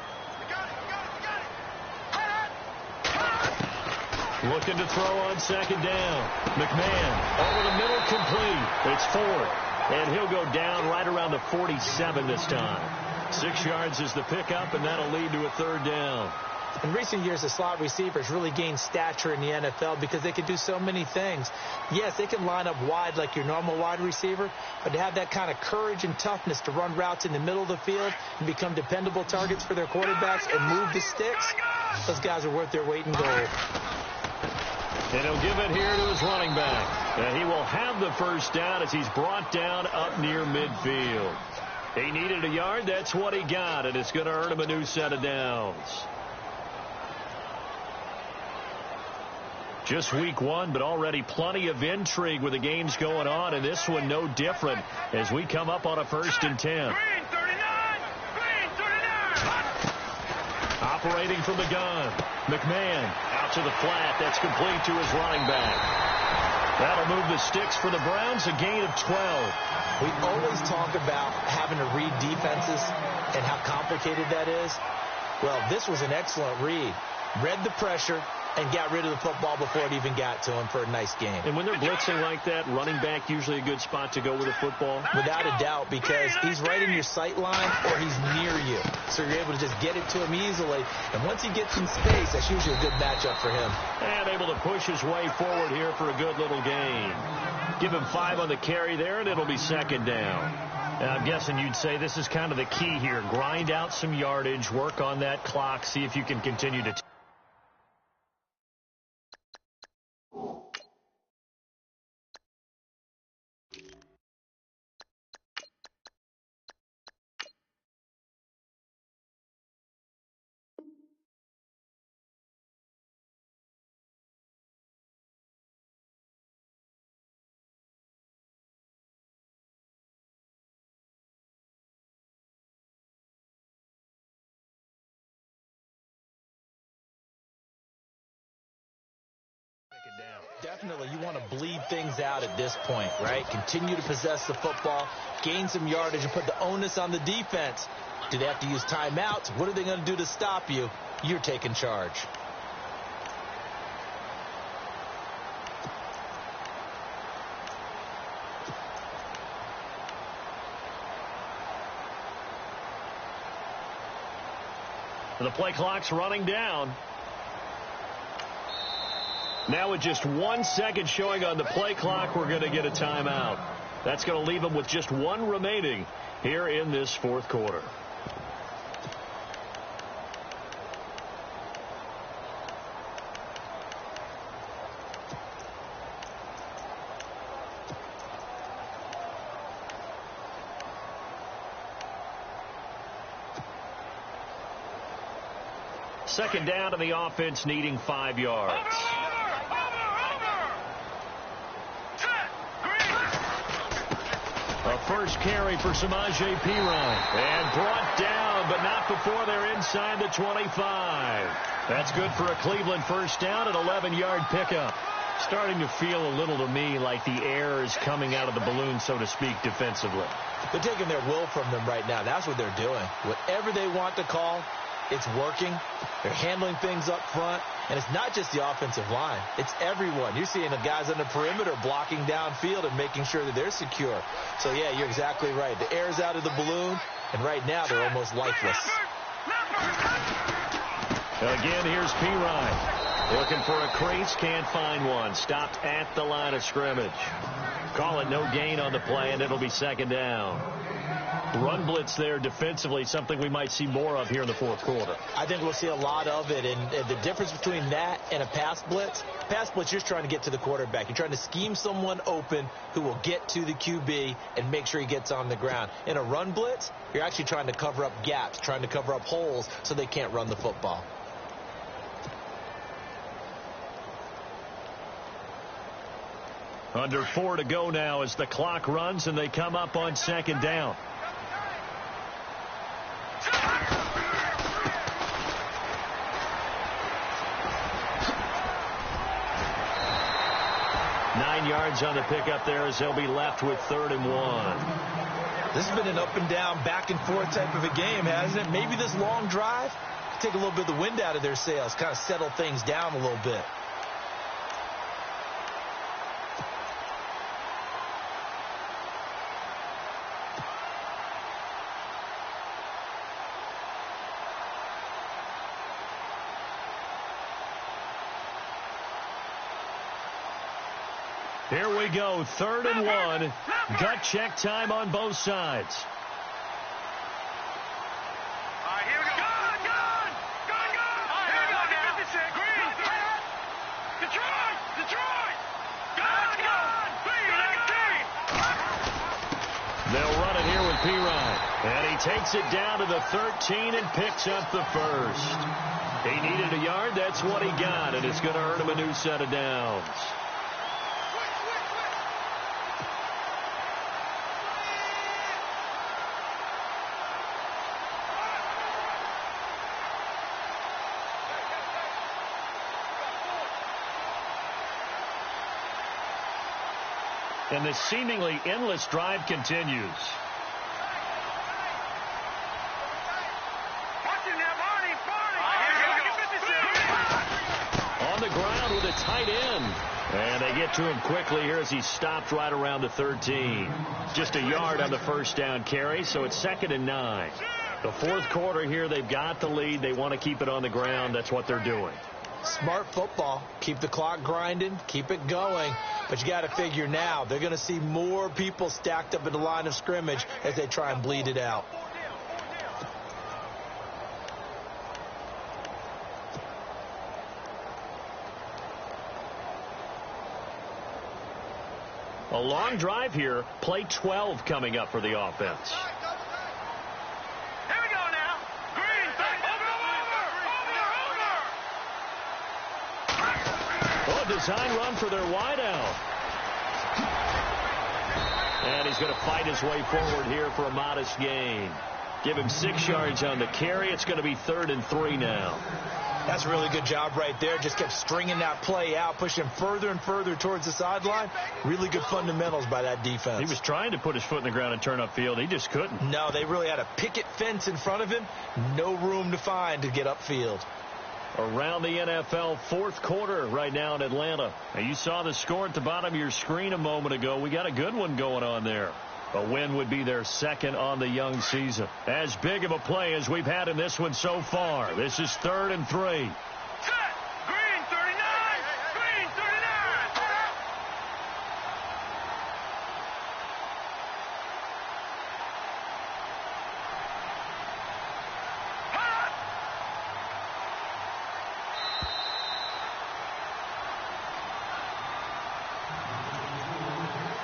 Looking to throw on 2nd down. McMahon over the middle, complete. It's 4th. And he'll go down right around the 47 this time. 6 yards is the pickup, and that'll lead to a 3rd down. In recent years, the slot receivers really gained stature in the NFL because they can do so many things. Yes, they can line up wide like your normal wide receiver, but to have that kind of courage and toughness to run routes in the middle of the field and become dependable targets for their quarterbacks and move the sticks, those guys are worth their weight in gold. And he'll give it here to his running back. And he will have the 1st down as he's brought down up near midfield. He needed a yard. That's what he got, and it's going to earn him a new set of downs. Just week 1, but already plenty of intrigue with the games going on, and this one no different as we come up on a 1st and 10. Green 39! Green 39! Operating from the gun. McMahon out to the flat. That's complete to his running back. That'll move the sticks for the Browns, a gain of 12. We always talk about having to read defenses and how complicated that is. Well, this was an excellent read. Read the pressure and got rid of the football before it even got to him for a nice game. And when they're blitzing like that, running back usually a good spot to go with the football? Without a doubt, because he's right in your sight line or he's near you. So you're able to just get it to him easily. And once he gets in space, that's usually a good matchup for him. And able to push his way forward here for a good little gain. Give him 5 on the carry there, and it'll be 2nd down. And I'm guessing you'd say this is kind of the key here. Grind out some yardage, work on that clock, see if you can continue to... Definitely, you want to bleed things out at this point, right? Continue to possess the football, gain some yardage, and put the onus on the defense. Do they have to use timeouts? What are they going to do to stop you? You're taking charge. The play clock's running down. Now with just 1 second showing on the play clock, we're going to get a timeout. That's going to leave them with just 1 remaining here in this 4th quarter. Second down to the offense, needing 5 yards. A first carry for Samaje Perine. And brought down, but not before they're inside the 25. That's good for a Cleveland 1st down, an 11-yard pickup. Starting to feel a little to me like the air is coming out of the balloon, so to speak, defensively. They're taking their will from them right now. That's what they're doing. Whatever they want to call, it's working. They're handling things up front. And it's not just the offensive line. It's everyone. You're seeing the guys on the perimeter blocking downfield and making sure that they're secure. So, yeah, you're exactly right. The air's out of the balloon, and right now they're almost lifeless. Again, here's Perine. Looking for a crease, can't find one. Stopped at the line of scrimmage. Call it no gain on the play, and it'll be 2nd down. Run blitz there defensively, something we might see more of here in the 4th quarter. I think we'll see a lot of it, and the difference between that and a pass blitz, you're just trying to get to the quarterback. You're trying to scheme someone open who will get to the QB and make sure he gets on the ground. In a run blitz, you're actually trying to cover up gaps, trying to cover up holes so they can't run the football. Under 4 to go now as the clock runs and they come up on 2nd down. Yards on the pickup there as they'll be left with 3rd and 1. This has been an up and down, back and forth type of a game, hasn't it? Maybe this long drive take a little bit of the wind out of their sails, kind of settle things down a little bit. Here we go, 3rd and 1. Gut check time on both sides. All right, here we go. Gun! Here we go now. Green. Detroit. Gun. They'll run it here with P-Ryan. And he takes it down to the 13 and picks up the first. He needed a yard. That's what he got, and it's going to earn him a new set of downs. And the seemingly endless drive continues. On the ground with a tight end. And they get to him quickly here as he stopped right around the 13. Just a yard on the first down carry, so it's 2nd and 9. The fourth quarter here, they've got the lead. They want to keep it on the ground. That's what they're doing. Smart football. Keep the clock grinding. Keep it going. But you got to figure now they're going to see more people stacked up at the line of scrimmage as they try and bleed it out. A long drive here. Play 12 coming up for the offense. Here we go now. Green. Over. Oh, design run for their wideout. And he's going to fight his way forward here for a modest gain. Give him 6 yards on the carry. It's going to be 3rd and 3 now. That's a really good job right there. Just kept stringing that play out, pushing further and further towards the sideline. Really good fundamentals by that defense. He was trying to put his foot in the ground and turn upfield. He just couldn't. No, they really had a picket fence in front of him. No room to find to get upfield. Around the NFL, fourth quarter right now in Atlanta. Now, you saw the score at the bottom of your screen a moment ago. We got a good one going on there. A win would be their 2nd on the young season. As big of a play as we've had in this one so far. This is 3rd and 3. Set. Green 39. Green 39.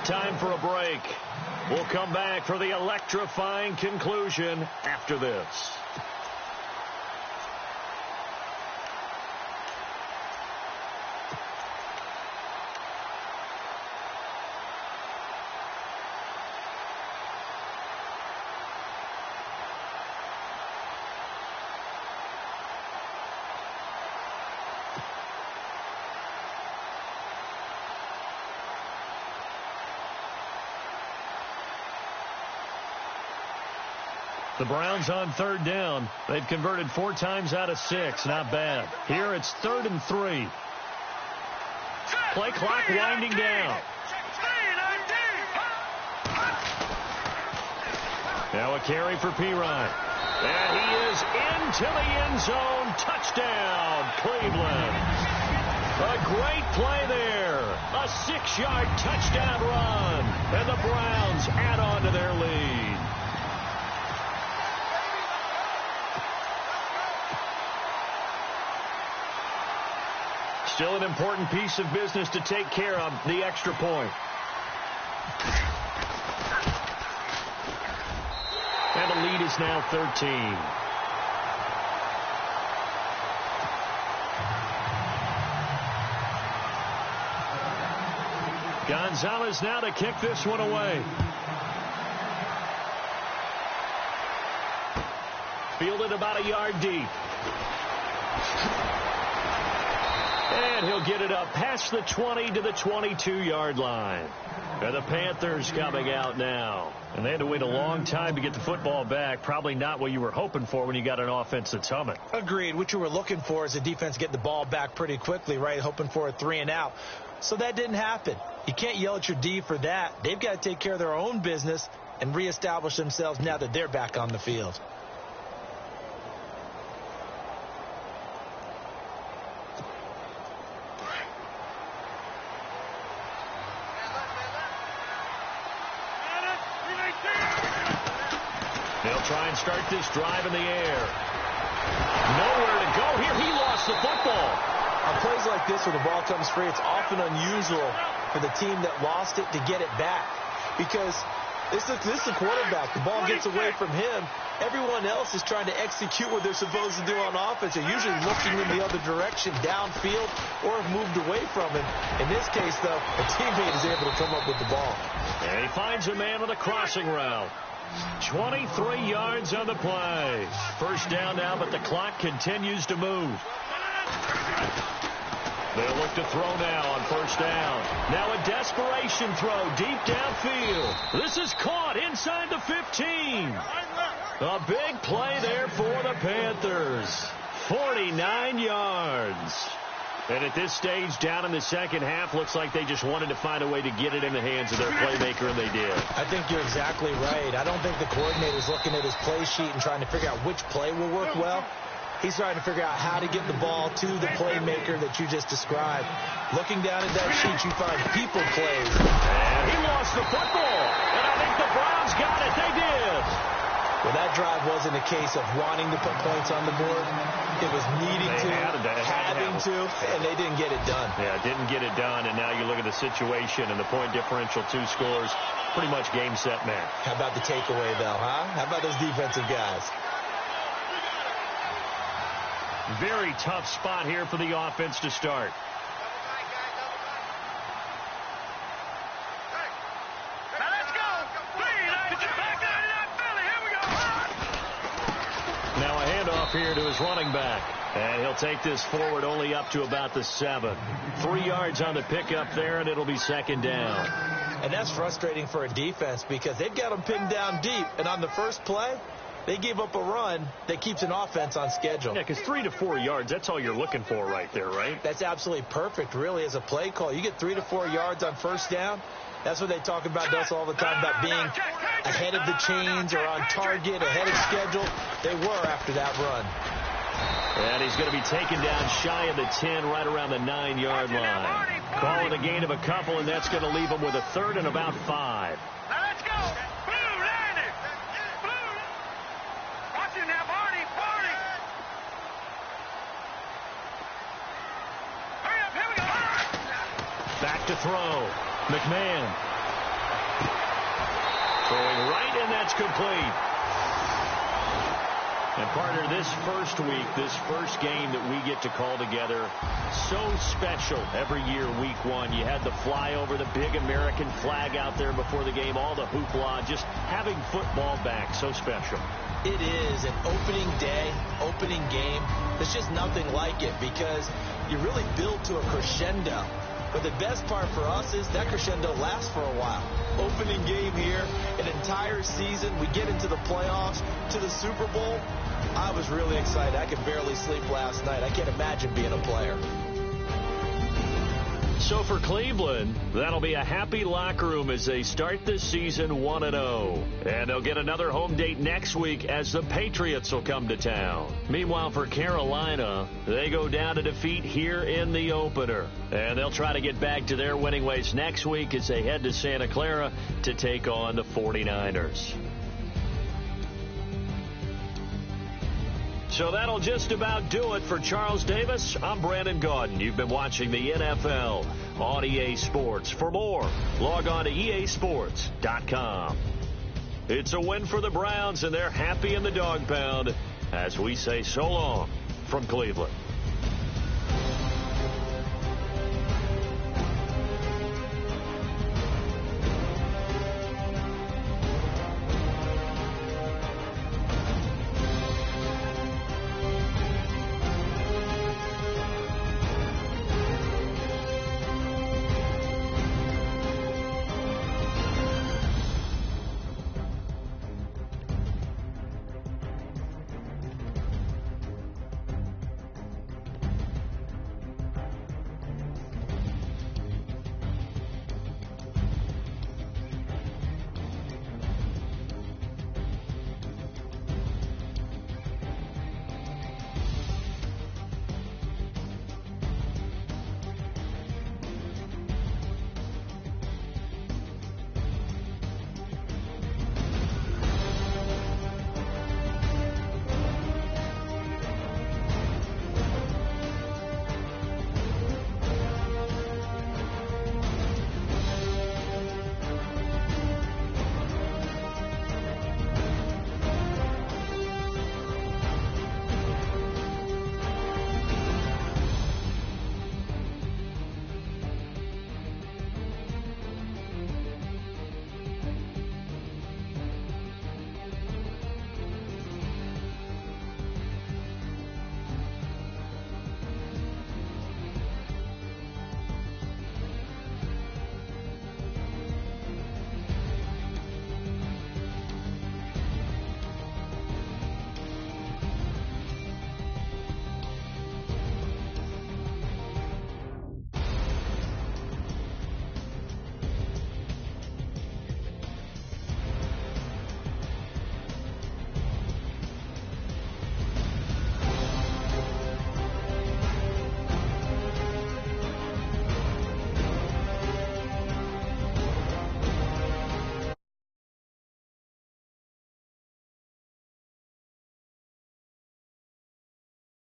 Time for a break. We'll come back for the electrifying conclusion after this. The Browns on 3rd down. They've converted 4 times out of 6. Not bad. Here it's 3rd and 3. Play clock winding down. Now a carry for P-Ryan. And he is into the end zone. Touchdown, Cleveland. A great play there. A 6-yard touchdown run. And the Browns add on to their lead. Still an important piece of business to take care of, the extra point. And the lead is now 13. Gonzalez now to kick this one away. Fielded about a yard deep. And he'll get it up past the 20 to the 22-yard line. And the Panthers coming out now. And they had to wait a long time to get the football back. Probably not what you were hoping for when you got an offense that's humming. Agreed. What you were looking for is a defense getting the ball back pretty quickly, right? Hoping for a 3 and out. So that didn't happen. You can't yell at your D for that. They've got to take care of their own business and reestablish themselves now that they're back on the field. They'll try and start this drive in the air. Nowhere to go here. He lost the football. On plays like this where the ball comes free, it's often unusual for the team that lost it to get it back. Because this is the quarterback. The ball gets away from him. Everyone else is trying to execute what they're supposed to do on offense. They're usually looking in the other direction, downfield, or have moved away from him. In this case, though, a teammate is able to come up with the ball. And he finds a man on a crossing route. 23 yards on the play. First down now, but the clock continues to move. They'll look to throw now on first down. Now a desperation throw deep downfield. This is caught inside the 15. A big play there for the Panthers. 49 yards. And at this stage, down in the second half, looks like they just wanted to find a way to get it in the hands of their playmaker, and they did. I think you're exactly right. I don't think the coordinator's looking at his play sheet and trying to figure out which play will work well. He's trying to figure out how to get the ball to the playmaker that you just described. Looking down at that sheet, you find people plays. And he lost the football. And I think the Browns got it. They did. Well, that drive wasn't a case of wanting to put points on the board. It was needing to, having to, and they didn't get it done. Yeah, didn't get it done, and now you look at the situation and the point differential, 2 scores, pretty much game, set, match. How about the takeaway, though, huh? How about those defensive guys? Very tough spot here for the offense to start. Now a handoff here to his running back. And he'll take this forward only up to about the 7. 3 yards on the pickup there, and it'll be second down. And that's frustrating for a defense because they've got them pinned down deep. And on the first play, they gave up a run that keeps an offense on schedule. Yeah, because 3 to 4 yards, that's all you're looking for right there, right? That's absolutely perfect, really, as a play call. You get 3 to 4 yards on first down. That's what they talk about us all the time, about being ahead of the chains or on target, ahead of schedule. They were after that run. And he's going to be taken down shy of the 10, right around the 9-yard line. Calling a gain of a couple, and that's going to leave him with a third and about 5. Now let's go. Blue, Randy. Blue. Watch it now, Barney. Barney. Hurry up. Here we go. Back to throw. McMahon. Throwing right, and that's complete. And partner, this first week, this first game that we get to call together, so special every year, week 1. You had the flyover, the big American flag out there before the game, all the hoopla, just having football back, so special. It is an opening day, opening game. There's just nothing like it because you really build to a crescendo. But the best part for us is that crescendo lasts for a while. Opening game here, an entire season. We get into the playoffs, to the Super Bowl. I was really excited. I could barely sleep last night. I can't imagine being a player. So for Cleveland, that'll be a happy locker room as they start this season 1-0. And they'll get another home date next week as the Patriots will come to town. Meanwhile, for Carolina, they go down to defeat here in the opener. And they'll try to get back to their winning ways next week as they head to Santa Clara to take on the 49ers. So that'll just about do it for Charles Davis. I'm Brandon Gaudin. You've been watching the NFL on EA Sports. For more, log on to easports.com. It's a win for the Browns, and they're happy in the dog pound as we say so long from Cleveland.